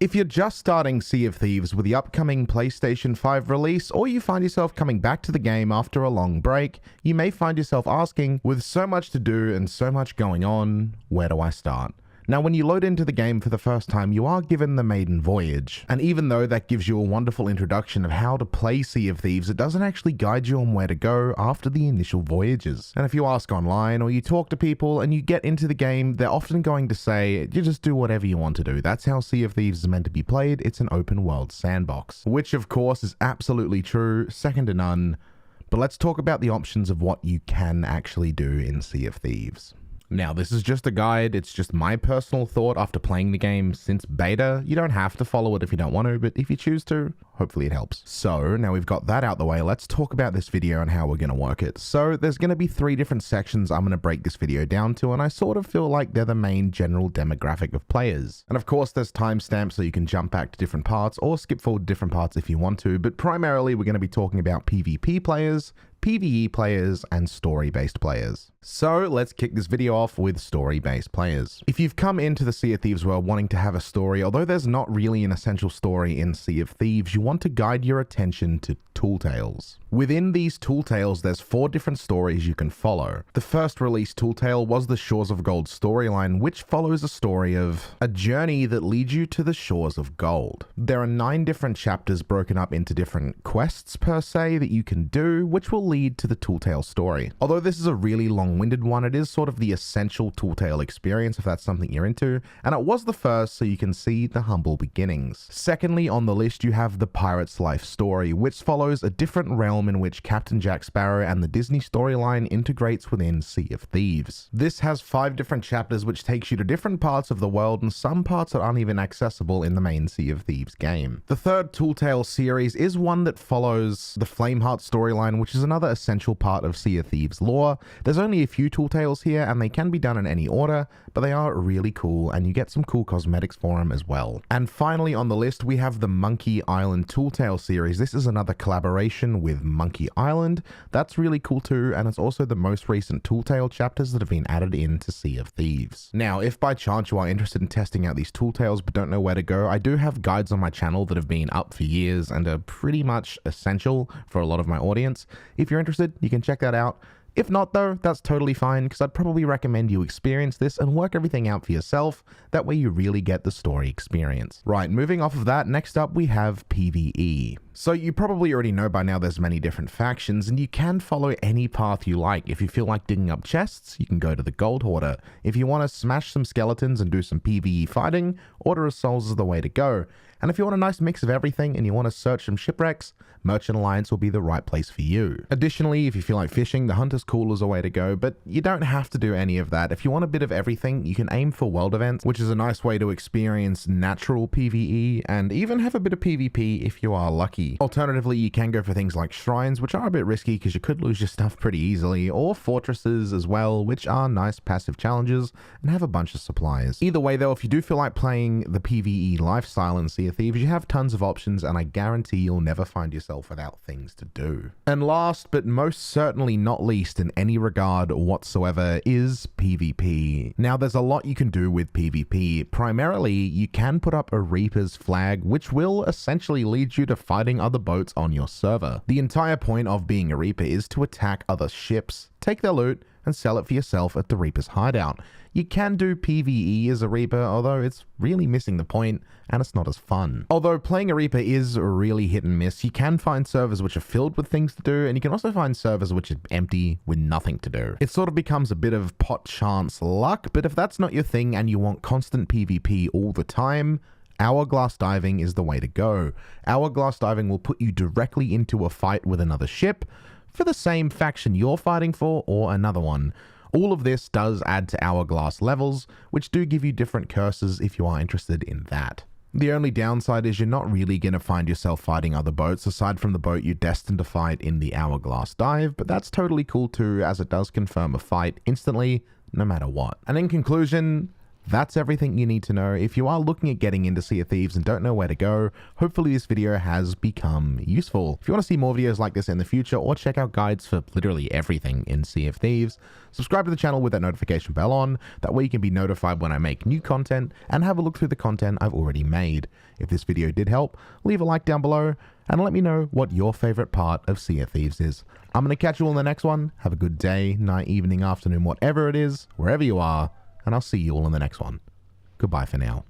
If you're just starting Sea of Thieves with the upcoming PlayStation 5 release, or you find yourself coming back to the game after a long break, you may find yourself asking, with so much to do and so much going on, where do I start? Now, when you load into the game for the first time, you are given the maiden voyage. And even though that gives you a wonderful introduction of how to play Sea of Thieves, it doesn't actually guide you on where to go after the initial voyages. And if you ask online or you talk to people and you get into the game, they're often going to say, you just do whatever you want to do. That's how Sea of Thieves is meant to be played. It's an open world sandbox. Which of course is absolutely true, second to none. But let's talk about the options of what you can actually do in Sea of Thieves. Now, this is just a guide. It's just my personal thought after playing the game since beta. You don't have to follow it if you don't want to, but if you choose to, hopefully it helps. So now we've got that out the way, let's talk about this video and how we're going to work it. So there's going to be 3 different sections I'm going to break this video down to, and I sort of feel like they're the main general demographic of players. And of course, there's timestamps so you can jump back to different parts or skip forward to different parts if you want to, but primarily we're going to be talking about PvP players, PvE players, and story-based players. So let's kick this video off with story-based players. If you've come into the Sea of Thieves world wanting to have a story, although there's not really an essential story in Sea of Thieves, you want to guide your attention to tool tales. Within these tool tales, there's 4 different stories you can follow. The first released tool tale was the Shores of Gold storyline, which follows a story of a journey that leads you to the Shores of Gold. There are 9 different chapters broken up into different quests per se that you can do, which will lead to the tool tale story. Although this is a really long-winded one, it is sort of the essential tool tale experience if that's something you're into, and it was the first so you can see the humble beginnings. Secondly on the list you have the Pirate's Life story, which follows a different realm in which Captain Jack Sparrow and the Disney storyline integrates within Sea of Thieves. This has 5 different chapters which takes you to different parts of the world, and some parts that aren't even accessible in the main Sea of Thieves game. The third tool tale series is one that follows the Flameheart storyline, which is another essential part of Sea of Thieves lore. There's only a few tool tales here and they can be done in any order, but they are really cool and you get some cool cosmetics for them as well. And finally on the list we have the Monkey Island tool tale series. This is another collaboration with Monkey Island. That's really cool too, and it's also the most recent tool tale chapters that have been added into Sea of Thieves. Now, if by chance you are interested in testing out these tool tales but don't know where to go, I do have guides on my channel that have been up for years and are pretty much essential for a lot of my audience. If you're interested, you can check that out. If not though, that's totally fine, because I'd probably recommend you experience this and work everything out for yourself. That way you really get the story experience. Right, moving off of that, next up we have PvE. So you probably already know by now there's many different factions, and you can follow any path you like. If you feel like digging up chests, you can go to the Gold Hoarder. If you want to smash some skeletons and do some PvE fighting, Order of Souls is the way to go. And if you want a nice mix of everything and you want to search some shipwrecks, Merchant Alliance will be the right place for you. Additionally, if you feel like fishing, the Hunter's Call is a way to go, but you don't have to do any of that. If you want a bit of everything, you can aim for world events, which is a nice way to experience natural PvE and even have a bit of PvP if you are lucky. Alternatively, you can go for things like shrines, which are a bit risky because you could lose your stuff pretty easily, or fortresses as well, which are nice passive challenges and have a bunch of supplies. Either way though, if you do feel like playing the PvE lifestyle in Sea of Thieves, you have tons of options and I guarantee you'll never find yourself without things to do. And last but most certainly not least in any regard whatsoever is PvP. Now there's a lot you can do with PvP. Primarily, you can put up a Reaper's flag, which will essentially lead you to fighting other boats on your server. The entire point of being a Reaper is to attack other ships, take their loot, and sell it for yourself at the Reaper's hideout. You can do PvE as a Reaper, although it's really missing the point and it's not as fun. Although playing a Reaper is really hit and miss, you can find servers which are filled with things to do, and you can also find servers which are empty with nothing to do. It sort of becomes a bit of pot chance luck, but if that's not your thing and you want constant PvP all the time, Hourglass diving is the way to go. Hourglass diving will put you directly into a fight with another ship for the same faction you're fighting for or another one. All of this does add to Hourglass levels, which do give you different curses if you are interested in that. The only downside is you're not really going to find yourself fighting other boats aside from the boat you're destined to fight in the Hourglass dive, but that's totally cool too, as it does confirm a fight instantly, no matter what. And in conclusion, That's everything you need to know. If you are looking at getting into Sea of Thieves and don't know where to go, hopefully this video has become useful. If you want to see more videos like this in the future or check out guides for literally everything in Sea of Thieves, subscribe to the channel with that notification bell on. That way you can be notified when I make new content and have a look through the content I've already made. If this video did help, leave a like down below and let me know what your favorite part of Sea of Thieves is. I'm going to catch you all in the next one. Have a good day, night, evening, afternoon, whatever it is, wherever you are, and I'll see you all in the next one. Goodbye for now.